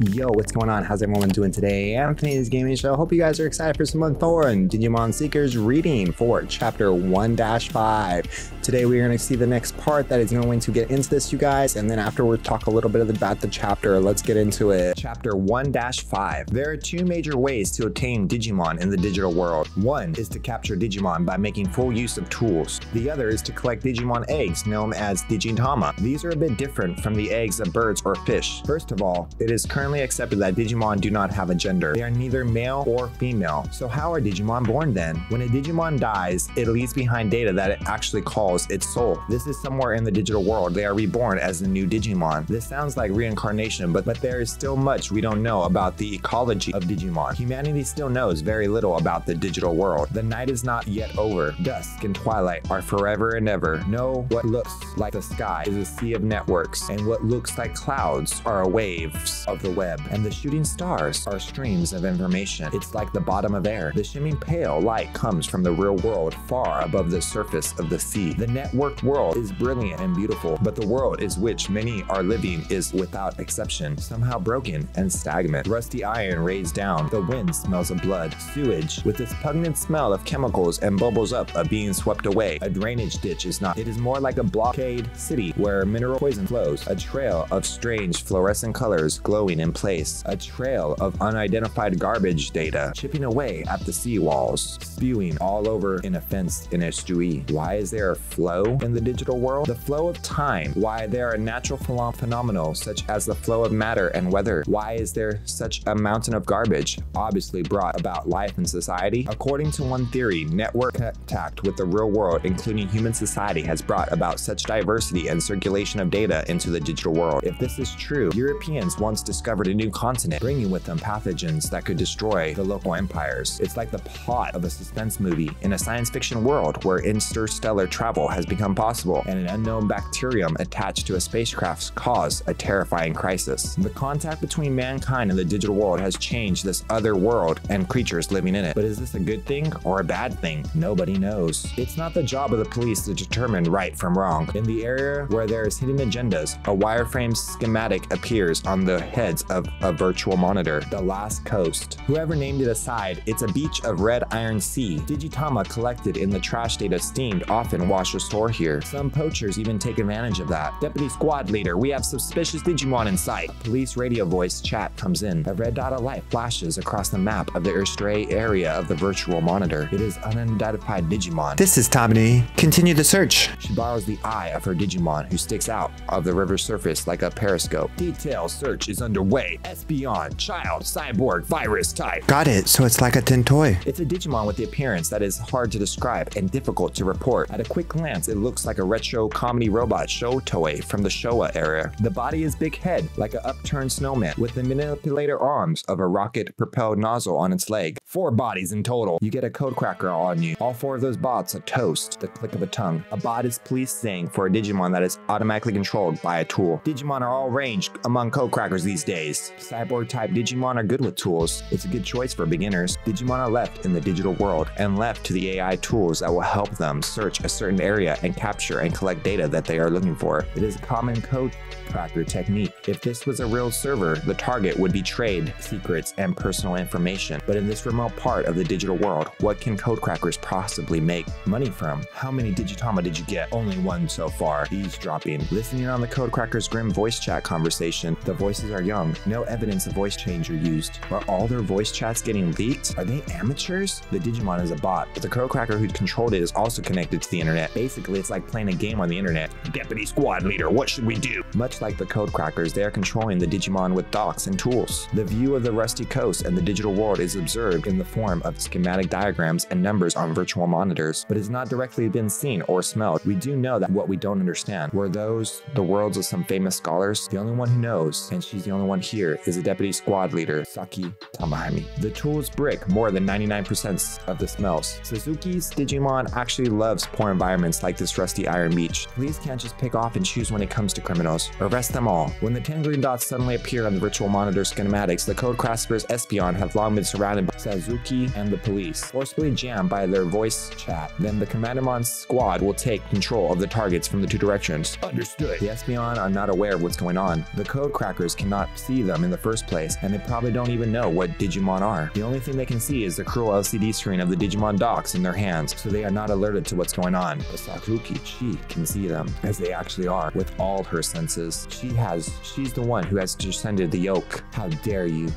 Yo, what's going on? How's everyone doing today? AnthonysGamingShell. Hope you guys are excited for some Thurs Digimon Seekers reading for Chapter 1-5. Today we are going to see the next part that is going to get into this, you guys, and then afterwards talk a little bit about the chapter. Let's get into it. Chapter 1-5. There are two major ways to obtain Digimon in the digital world. One is to capture Digimon by making full use of tools. The other is to collect Digimon eggs known as Digitama. These are a bit different from the eggs of birds or fish. First of all, it is currently accepted that Digimon do not have a gender. They are neither male or female. So how are Digimon born then? When a Digimon dies, it leaves behind data that it actually calls its soul. This is somewhere in the digital world. They are reborn as a new Digimon. This sounds like reincarnation, but there is still much we don't know about the ecology of Digimon. Humanity still knows very little about the digital world. The night is not yet over. Dusk and twilight are forever and ever. No, what looks like the sky is a sea of networks, and what looks like clouds are waves of the web, and the shooting stars are streams of information. It's like the bottom of air. The shimmering pale light comes from the real world far above the surface of the sea. The networked world is brilliant and beautiful, but the world is which many are living is without exception somehow broken and stagnant. Rusty iron raised down. The wind smells of blood. Sewage with its pungent smell of chemicals and bubbles up of being swept away. A drainage ditch is not. It is more like a blockade city where mineral poison flows. A trail of strange fluorescent colors glowing in place. A trail of unidentified garbage data chipping away at the seawalls, spewing all over in a fence in estuary. Why is there a flow in the digital world? The flow of time. Why there are natural phenomena such as the flow of matter and weather. Why is there such a mountain of garbage? Obviously brought about life and society. According to one theory, network contact with the real world, including human society, has brought about such diversity and circulation of data into the digital world. If this is true, Europeans once discovered a new continent, bringing with them pathogens that could destroy the local empires. It's like the plot of a suspense movie in a science fiction world where interstellar travel has become possible and an unknown bacterium attached to a spacecraft caused a terrifying crisis. The contact between mankind and the digital world has changed this other world and creatures living in it. But is this a good thing or a bad thing? Nobody knows. It's not the job of the police to determine right from wrong. In the area where there is hidden agendas, a wireframe schematic appears on the heads of a virtual monitor. The last coast. Whoever named it aside, it's a beach of red iron sea. Digitama collected in the trash data steamed often wash ashore here. Some poachers even take advantage of that. Deputy squad leader, we have suspicious Digimon in sight. Police radio voice chat comes in. A red dot of light flashes across the map of the astray area of the virtual monitor. It is unidentified Digimon. This is Tabini. Continue the search. She borrows the eye of her Digimon, who sticks out of the river's surface like a periscope. Detailed search is underway. Espeon, child, cyborg, virus type. Got it, so it's like a tin toy. It's a Digimon with the appearance that is hard to describe and difficult to report. At a quick glance, it looks like a retro comedy robot show toy from the Showa era. The body is big head, like an upturned snowman, with the manipulator arms of a rocket-propelled nozzle on its leg. 4 bodies in total. You get a code cracker on you. All 4 of those bots are toast, the click of a tongue. A bot is police saying for a Digimon that is automatically controlled by a tool. Digimon are all ranged among code crackers these days. Cyborg-type Digimon are good with tools. It's a good choice for beginners. Digimon are left in the digital world and left to the AI tools that will help them search a certain area and capture and collect data that they are looking for. It is a common code cracker technique. If this was a real server, the target would be trade secrets and personal information. But in this remote part of the digital world, what can code crackers possibly make money from? How many Digitama did you get? Only 1 so far. Eavesdropping. Listening on the code cracker's grim voice chat conversation. The voices are young. No evidence of voice change are used. Are all their voice chats getting leaked? Are they amateurs? The Digimon is a bot, but the code cracker who controlled it is also connected to the internet. Basically, it's like playing a game on the internet. Deputy squad leader, what should we do? Much like the code crackers, they are controlling the Digimon with docks and tools. The view of the rusty coast and the digital world is observed in the form of schematic diagrams and numbers on virtual monitors, but has not directly been seen or smelled. We do know that what we don't understand. Were those the worlds of some famous scholars? The only one who knows, and she's the only one here, is the deputy squad leader, Saki Tamahami. The tools brick more than 99% of the smells. Suzuki's Digimon actually loves poor environments like this rusty iron beach. Police can't just pick off and choose when it comes to criminals. Arrest them all. When the 10 green dots suddenly appear on the virtual monitor schematics, the code cracker's Espeon have long been surrounded by, says Sazuki and the police, forcibly jammed by their voice chat. Then the Commandermon squad will take control of the targets from the two directions. Understood. The Espeon are not aware of what's going on. The code crackers cannot see them in the first place, and they probably don't even know what Digimon are. The only thing they can see is the cruel LCD screen of the Digimon docks in their hands, so they are not alerted to what's going on. But Sazuki, she can see them as they actually are with all her senses. She's the one who has descended the yoke. How dare you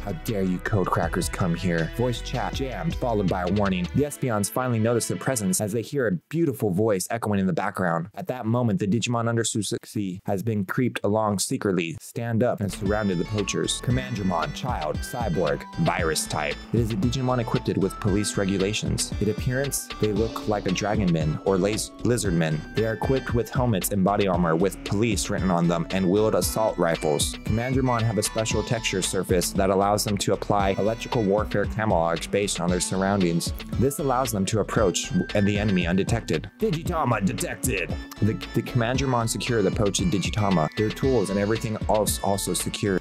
code crackers come here. Voice chat jammed, followed by a warning. The Espeons finally notice their presence as they hear a beautiful voice echoing in the background. At that moment, the Digimon under Suzuki has been creeped along secretly, stand up, and surrounded the poachers. Commandramon, child, cyborg, virus type. It is a Digimon equipped with police regulations. In appearance, they look like a dragonman or lizardman. They are equipped with helmets and body armor with police written on them and wield assault rifles. Commandramon have a special texture surface that allows them to apply electrical warfare camouflage based on their surroundings. This allows them to approach the enemy undetected. Digitama detected! The Commandramon secure the poached Digitama. Their tools and everything else also secure.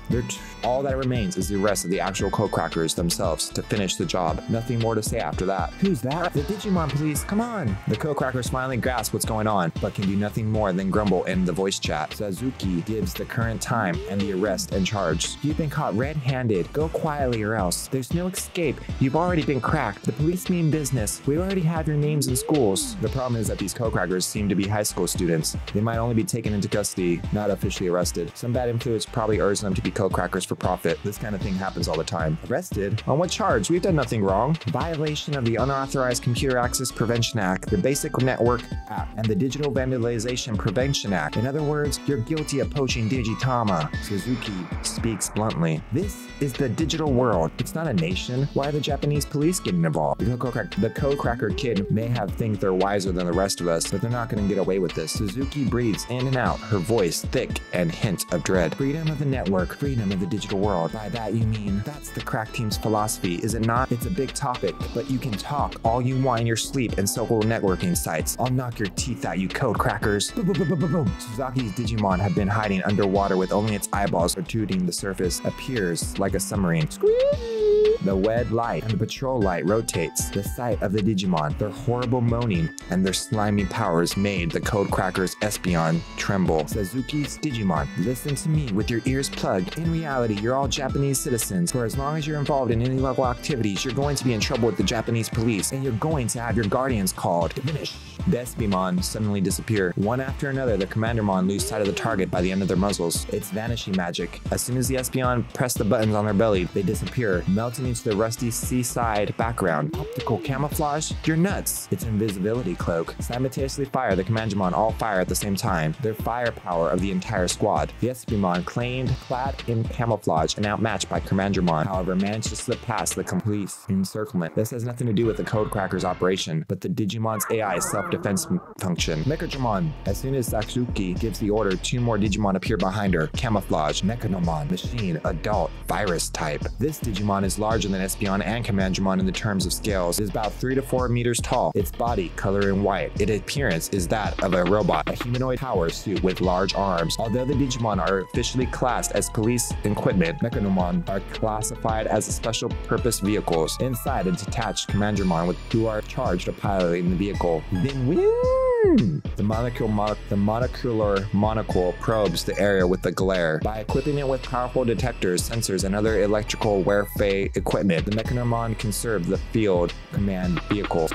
All that remains is the arrest of the actual code crackers themselves to finish the job. Nothing more to say after that. Who's that? The Digimon police, come on! The code crackers finally grasp what's going on, but can do nothing more than grumble in the voice chat. Sazuki gives the current time and the arrest and charge. You've been caught red-handed. Go quietly or else. There's no escape. You've already been cracked. The police mean business. We already have your names in schools. The problem is that these code crackers seem to be high school students. They might only be taken into custody, not officially arrested. Some bad influence probably urged them to be code crackers for profit. This kind of thing happens all the time. Arrested? On what charge? We've done nothing wrong. Violation of the Unauthorized Computer Access Prevention Act, the Basic Network Act, and the Digital Vandalization Prevention Act. In other words, you're guilty of poaching Digitama. Suzuki speaks bluntly. This is the digital world. It's not a nation. Why are the Japanese police getting involved? The code cracker kid may think they're wiser than the rest of us, but they're not going to get away with this. Suzuki breathes in and out, her voice thick and hint of dread. Freedom of the network, freedom of the digital world. By that you mean, that's the crack team's philosophy, is it not? It's a big topic, but you can talk all you want in your sleep and social networking sites. I'll knock your teeth out, you code crackers. Boom, boom, boom, boom, boom. Suzuki's Digimon have been hiding underwater with only its eyeballs protruding. The surface appears like a submarine. The red light and the patrol light rotates. The sight of the Digimon, their horrible moaning, and their slimy powers made the code crackers Espeon tremble. Suzuki's Digimon, listen to me with your ears plugged. In reality, you're all Japanese citizens. For as long as you're involved in any illegal activities, you're going to be in trouble with the Japanese police, and you're going to have your guardians called. Diminish. The Espeon suddenly disappear. One after another, the Commandramon lose sight of the target by the end of their muzzles. It's vanishing magic. As soon as the Espeon press the buttons on their belly, they disappear, melting into the rusty seaside background. Optical camouflage? You're nuts! It's invisibility cloak. Simultaneously fire, the Commandramon all fire at the same time. Their firepower of the entire squad. The Espeon clad in camouflage and outmatched by Commandramon, however, managed to slip past the complete encirclement. This has nothing to do with the code crackers operation, but the Digimon's AI self-defense function. Mechadramon. As soon as Sazuki gives the order, 2 more Digimon appear behind her. Camouflage, Mechanomon, machine, adult, virus type. This Digimon is larger than Espeon and Commandramon in the terms of scales. It is about 3 to 4 meters tall. Its body, color in white. Its appearance is that of a robot, a humanoid power suit with large arms. Although the Digimon are officially classed as police equipment, Mechanomon are classified as special purpose vehicles. Inside, a detached Commandramon who are charged of piloting the vehicle. Then the monocular monocle probes the area with the glare. By equipping it with powerful detectors, sensors, and other electrical warfare equipment, the Mechanomon can serve the field command vehicle.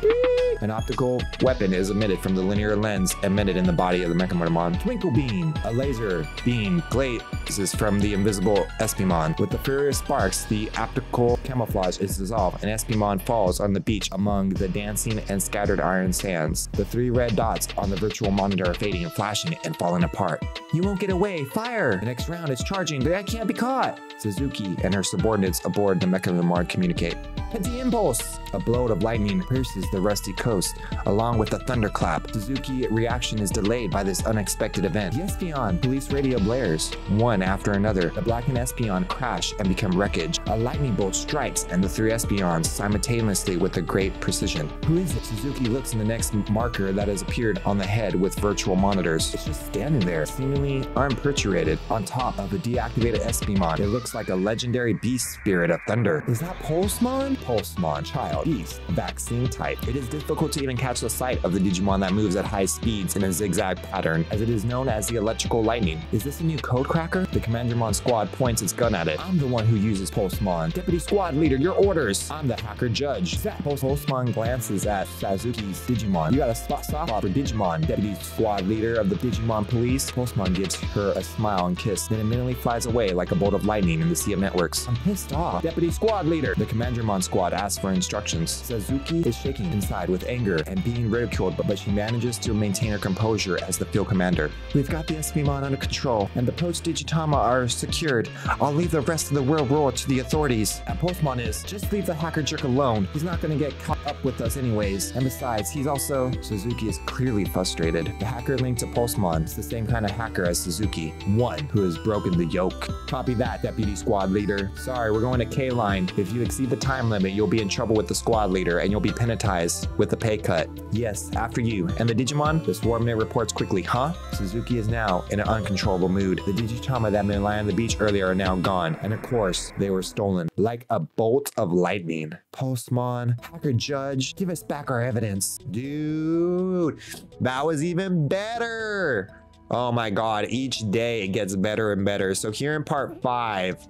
An optical weapon is emitted from the linear lens embedded in the body of the Mechanomon. Twinkle beam. A laser beam blazes from the invisible Espeon. With the furious sparks, the optical camouflage is dissolved, and Espeon falls on the beach among the dancing and scattered iron sands. The 3 red dots on the virtual monitor are fading and flashing and falling apart. You won't get away! Fire! The next round is charging, but I can't be caught! Suzuki and her subordinates aboard the Mechanomon communicate. Penti impulse! A blow of lightning pierces the rusty coast, along with a thunderclap. Suzuki's reaction is delayed by this unexpected event. The Espeon police radio blares. 1 one after another. The blackened Espeon crash and become wreckage. A lightning bolt strikes and the 3 Espeons simultaneously with a great precision. Who is it? Suzuki looks in the next marker that has appeared on the head with virtual monitors. It's just standing there, seemingly unperturated, on top of a deactivated Espeon. It looks like a legendary beast spirit of thunder. Is that Pulsemon? Pulsemon, child, beast, vaccine type. It is difficult to even catch the sight of the Digimon that moves at high speeds in a zigzag pattern, as it is known as the electrical lightning. Is this a new code cracker? The Commandramon squad points its gun at it. I'm the one who uses Pulsemon. Deputy squad leader, your orders. I'm the hacker judge. Pulsemon glances at Suzuki's Digimon. You got a soft spot for Digimon. Deputy squad leader of the Digimon Police. Pulsemon gives her a smile and kiss, then immediately flies away like a bolt of lightning in the sea of networks. I'm pissed off. Deputy squad leader. The Commandramon squad asks for instructions. Suzuki is shaking inside with anger and being ridiculed, but she manages to maintain her composure as the field commander. We've got the Espeon under control, and the post-Digitama are secured. I'll leave the rest of the world roar to the authorities. And Pulsemon is, just leave the hacker jerk alone. He's not gonna get caught up with us anyways. And besides, he's also... Suzuki is clearly frustrated. The hacker linked to Pulsemon is the same kind of hacker as Suzuki. One who has broken the yoke. Copy that, deputy squad leader. Sorry, we're going to K-line. If you exceed the time limit, you'll be in trouble with the squad leader and you'll be penalized with a pay cut. Yes, after you. And the Digimon? The swarmnet reports quickly. Huh? Suzuki is now in an uncontrollable mood. The Digitama that been lying on the beach earlier are now gone. And of course, they were stolen. Like a bolt of lightning. Pulsemon, hacker judge, give us back our evidence. Dude, that was even better. Oh my god, each day it gets better and better. So here in part 5,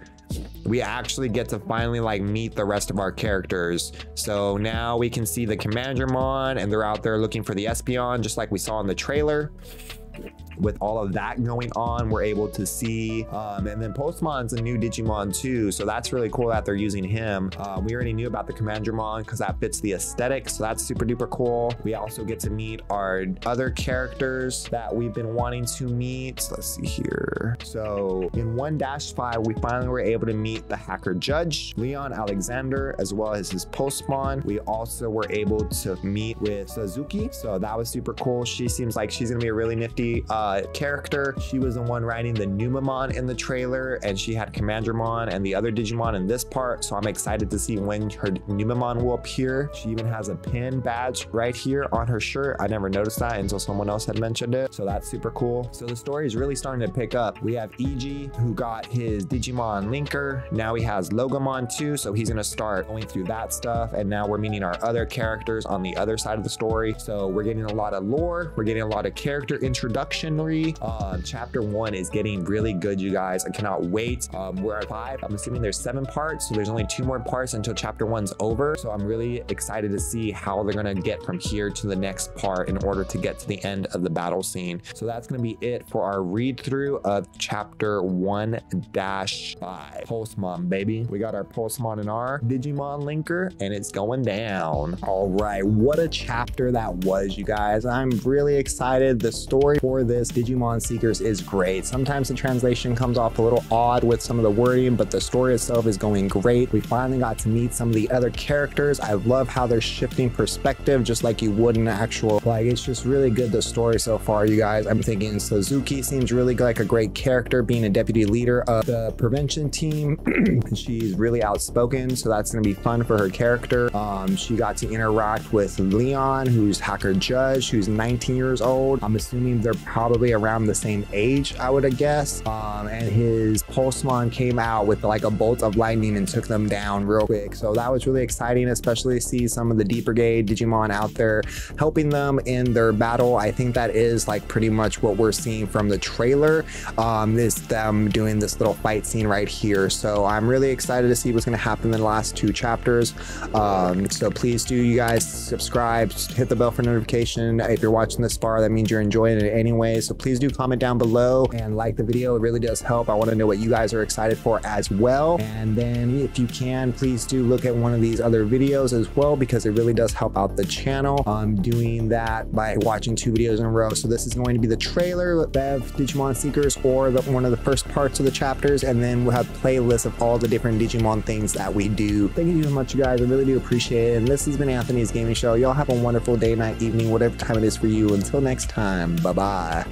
we actually get to finally like meet the rest of our characters. So now we can see the Commandramon and they're out there looking for the Espeon, just like we saw in the trailer. With all of that going on, we're able to see, and then Pulsemon's a new Digimon too, so that's really cool that they're using him. We already knew about the Commandramon because that fits the aesthetic, so that's super duper cool. We also get to meet our other characters that we've been wanting to meet. Let's see here. So in 1-5, we finally were able to meet the hacker judge, Leon Alexander, as well as his Pulsemon. We also were able to meet with Suzuki, so that was super cool. She seems like she's gonna be a really nifty character. She was the one riding the Numamon in the trailer, and she had Commandramon and the other Digimon in this part, so I'm excited to see when her Numamon will appear. She even has a pin badge right here on her shirt. I never noticed that until someone else had mentioned it, so that's super cool. So the story is really starting to pick up. We have EG, who got his Digimon linker. Now he has Logomon too, so he's gonna start going through that stuff, and now we're meeting our other characters on the other side of the story. So we're getting a lot of lore, we're getting a lot of character introduction. Chapter 1 is getting really good, you guys. I cannot wait. We're at 5. I'm assuming there's 7 parts, so there's only 2 more parts until chapter 1's over. So I'm really excited to see how they're gonna get from here to the next part in order to get to the end of the battle scene. So that's gonna be it for our read through of chapter 1-5. Pulsemon, baby. We got our Pulsemon in our Digimon linker, and it's going down. All right, what a chapter that was, you guys. I'm really excited. The story for this Digimon Seekers is great. Sometimes the translation comes off a little odd with some of the wording, but the story itself is going great. We finally got to meet some of the other characters. I love how they're shifting perspective just like you would in actual, like, it's just really good, the story so far, you guys. I'm thinking Suzuki seems really like a great character, being a deputy leader of the prevention team. She's really outspoken, so that's gonna be fun for her character. She got to interact with Leon, who's hacker judge, who's 19 years old. I'm assuming they're probably around the same age, I would guess. And his Pulsemon came out with like a bolt of lightning and took them down real quick. So that was really exciting, especially to see some of the D Brigade Digimon out there helping them in their battle. I think that is like pretty much what we're seeing from the trailer. Is them doing this little fight scene right here. So I'm really excited to see what's going to happen in the last 2 chapters. So please do, you guys, subscribe, hit the bell for notification. If you're watching this far, that means you're enjoying it anyway. So please do comment down below and like the video. It really does help. I want to know what you guys are excited for as well. And then if you can, please do look at one of these other videos as well, because it really does help out the channel. I'm doing that by watching 2 videos in a row. So this is going to be the trailer of Digimon Seekers, or one of the first parts of the chapters, and then we'll have playlists of all the different Digimon things that we do. Thank you so much, you guys. I really do appreciate it. And this has been Anthony's Gaming Show. Y'all have a wonderful day, night, evening, whatever time it is for you. Until next time, bye-bye.